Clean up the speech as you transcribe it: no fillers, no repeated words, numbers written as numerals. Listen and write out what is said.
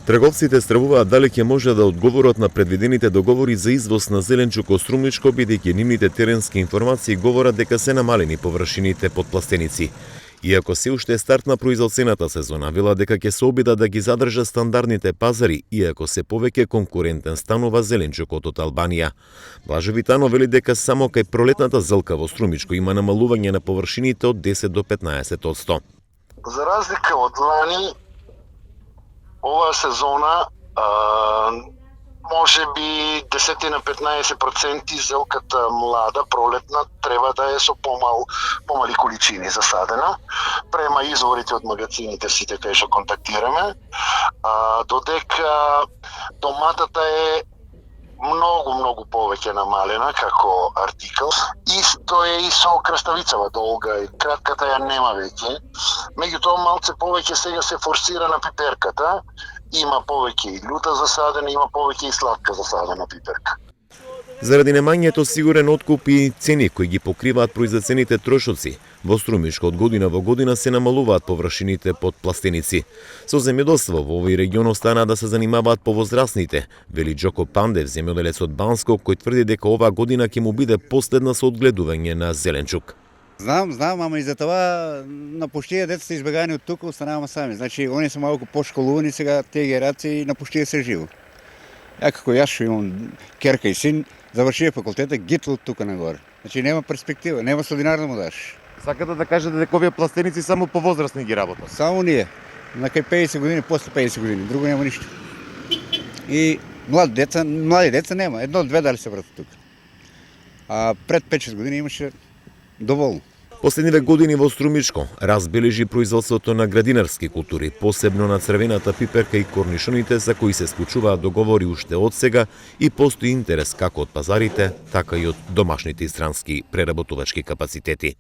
Трговците стравуваат дали ќе може да одговорат на предвидените договори за извоз на зеленчук од Струмничко, бидејќи нивните теренски информации говорат дека се намалени површините под пластеници. Иако се уште е старт на производствената сезона, велат дека ќе се обидат да ги задржат стандардните пазари, иако се повеќе конкурентен станува зеленчукот од Албанија. Блажо Витано вели дека само кај пролетната зелка во Струмничко има намалување на површините од 10 до 15%. За разлика од лани, оваа сезона може би 10 на 15% зелката млада, пролетна, треба да е со помали количини засадена. Према изворите од магазините сите кај што контактираме, додека томатата е многу повеќе намалена како артикл. Исто е и со краставицава долга, и кратката ја нема веќе. Меѓутоа малце повеќе сега се форсира на пиперката. Има повеќе и љута засадена, има повеќе и сладка засадена пиперка. Заради немањето сигурен откуп и цени кои ги покриваат произведените трошоци, во Струмничко од година во година се намалуваат површините под пластеници. Со земјоделство во овој регион остана да се занимаваат повозрасните, вели Џоко Пандев, земјоделец од Банско, кој тврди дека оваа година ќе му биде последна со одгледување на зеленчук. Знам, ама и за това напуштија децата избегани од тука останаваме сами. Значи, они се малку пошколувани сега, тие генерации напуштија се живо. Ја како јас што имам керка и син, завршија факултета, гитл од тука нагоре. Значи, нема перспектива, нема сладинар да му даш. Сакате да кажете дека овие пластеници само повозрастни ги работат? Само ние. На кај 50 години, после 50 години, друго нема ништо. И млади деца нема, едно-две дали се вратат тука. А пред 5-6 години имаше доволно. Последниве години во Струмичко разбележи производството на градинарски култури, посебно на црвената пиперка и корнишоните, за кои се склучуваат договори уште од сега и постои интерес како од пазарите, така и од домашните и странски преработувачки капацитети.